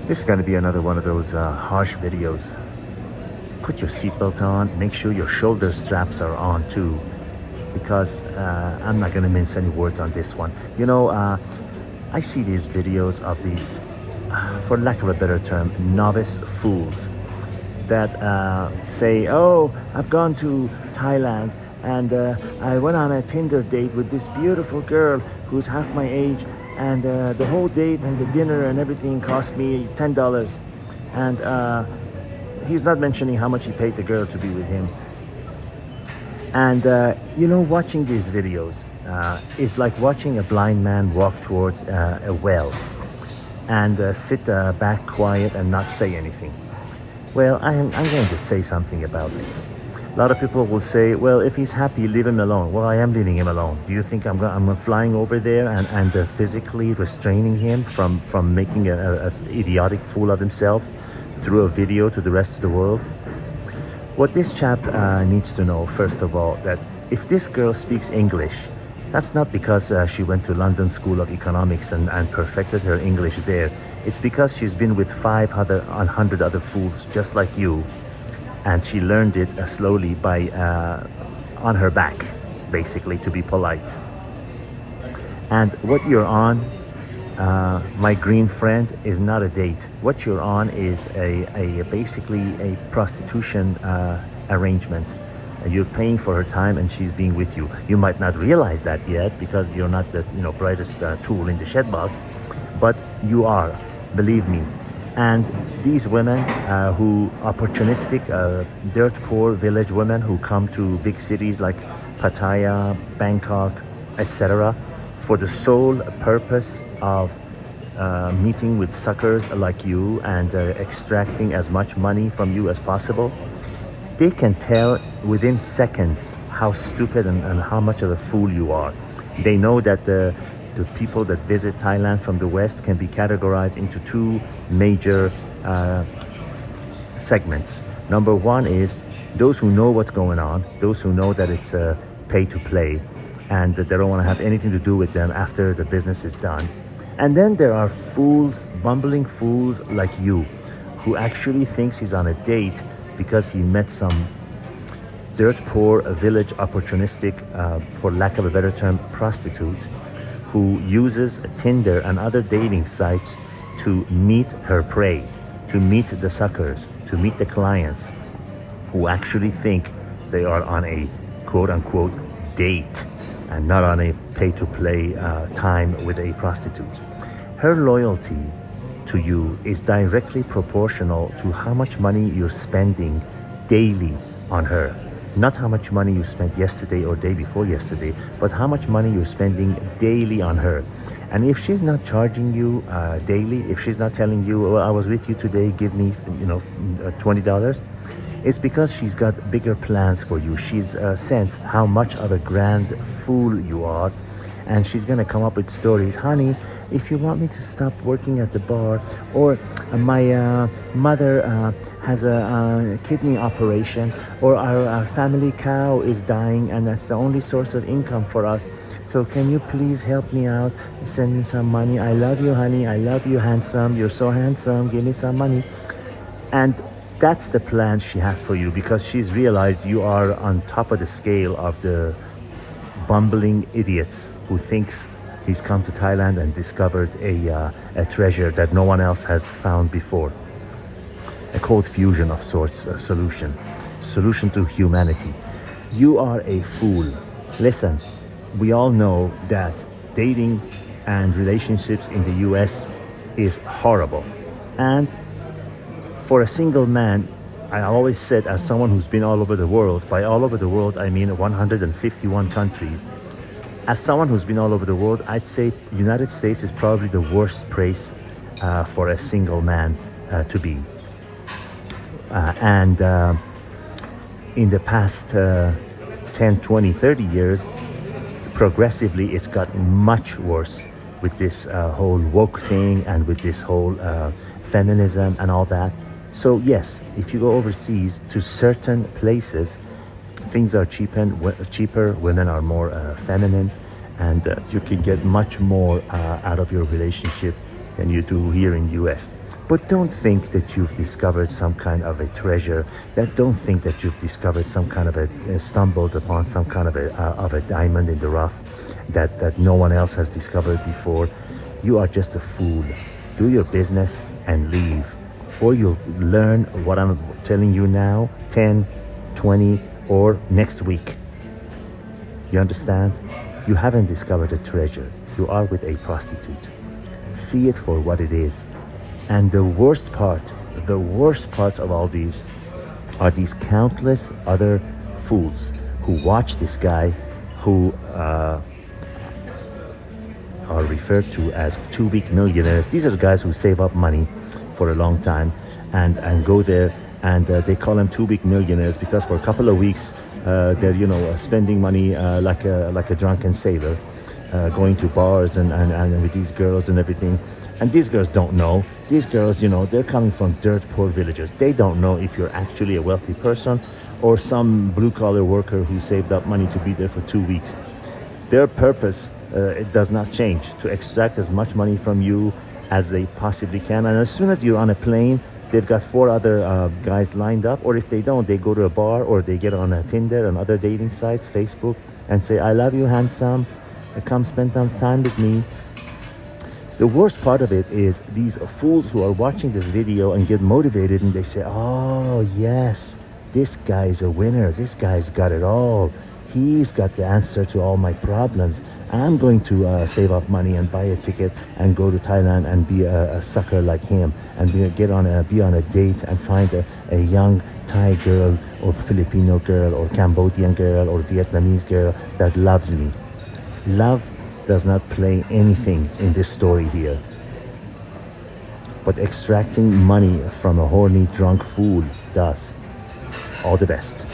This is going to be another one of those harsh videos. Put your seatbelt on, make sure your shoulder straps are on too, because I'm not going to mince any words on this one. I see these videos of these, for lack of a better term, novice fools that say, oh, I've gone to Thailand and I went on a Tinder date with this beautiful girl who's half my age, and the whole date and the dinner and everything cost me $10. And he's not mentioning how much he paid the girl to be with him. And watching these videos is like watching a blind man walk towards a well and sit back quiet and not say anything. Well, I'm going to say something about this. A lot of people will say, well, if he's happy, leave him alone. Well, I am leaving him alone. Do you think I'm flying over there and physically restraining him from making a idiotic fool of himself through a video to the rest of the world? What this chap needs to know, first of all, that if this girl speaks English, that's not because she went to London School of Economics and perfected her English there. It's because she's been with 500 other fools just like you, and she learned it slowly by on her back, basically, to be polite. And what you're on, my green friend, is not a date. What you're on is basically a prostitution arrangement. You're paying for her time and she's being with you. You might not realize that yet because you're not the brightest tool in the shed box, but you are, believe me. And these women who opportunistic, dirt poor village women who come to big cities like Pattaya, Bangkok, etc., for the sole purpose of meeting with suckers like you and extracting as much money from you as possible, they can tell within seconds how stupid and how much of a fool you are. They know that the people that visit Thailand from the West can be categorized into two major segments. Number one is those who know what's going on, those who know that it's pay to play, and that they don't want to have anything to do with them after the business is done. And then there are fools, bumbling fools like you, who actually thinks he's on a date because he met some dirt poor village opportunistic, for lack of a better term, prostitute, who uses Tinder and other dating sites to meet her prey, to meet the suckers, to meet the clients, who actually think they are on a quote-unquote date and not on a pay-to-play time with a prostitute. Her loyalty to you is directly proportional to how much money you're spending daily on her. Not how much money you spent yesterday or day before yesterday, but how much money you're spending daily on her. And if she's not charging you daily, if she's not telling you, well, I was with you today, give me $20, it's because she's got bigger plans for you. She's sensed how much of a grand fool you are, and she's gonna come up with stories. Honey, if you want me to stop working at the bar, or my mother has a kidney operation, or our family cow is dying and that's the only source of income for us, so can you please help me out, send me some money? I love you, honey, I love you, handsome, you're so handsome, give me some money. And that's the plan she has for you, because she's realized you are on top of the scale of the bumbling idiots who thinks he's come to Thailand and discovered a treasure that no one else has found before. A cold fusion of sorts, a solution to humanity. You are a fool. Listen, we all know that dating and relationships in the US is horrible. And for a single man, I always said, as someone who's been all over the world, by all over the world I mean 151 countries, as someone who's been all over the world, I'd say United States is probably the worst place for a single man to be. And in the past 10, 20, 30 years, progressively it's gotten much worse with this whole woke thing and with this whole feminism and all that. So yes, if you go overseas to certain places, things are cheaper, women are more feminine, and you can get much more out of your relationship than you do here in US. But don't think that you've discovered some kind of a treasure. Don't think that you've discovered some kind of stumbled upon some kind of a diamond in the rough that no one else has discovered before. You are just a fool. Do your business and leave. Or you'll learn what I'm telling you now, 10, 20, or next week. You understand? You haven't discovered a treasure. You are with a prostitute. See it for what it is. And the worst part of all these are these countless other fools who watch this guy who are referred to as 2 week millionaires. These are the guys who save up money for a long time and go there, and they call them 2 week millionaires because for a couple of weeks they're spending money like a drunken sailor, going to bars and with these girls and everything. And these girls don't know. These girls, they're coming from dirt poor villages. They don't know if you're actually a wealthy person or some blue-collar worker who saved up money to be there for 2 weeks. Their purpose, it does not change, to extract as much money from you as they possibly can. And as soon as you're on a plane, they've got 4 other guys lined up. Or if they don't, they go to a bar or they get on Tinder and other dating sites, Facebook, and say, I love you, handsome. Come spend some time with me. The worst part of it is these fools who are watching this video and get motivated and they say, oh yes, this guy's a winner. This guy's got it all. He's got the answer to all my problems. I'm going to save up money and buy a ticket and go to Thailand and be a sucker like him and be on a date and find a young Thai girl or Filipino girl or Cambodian girl or Vietnamese girl that loves me. Love does not play anything in this story here. But extracting money from a horny, drunk fool does. All the best.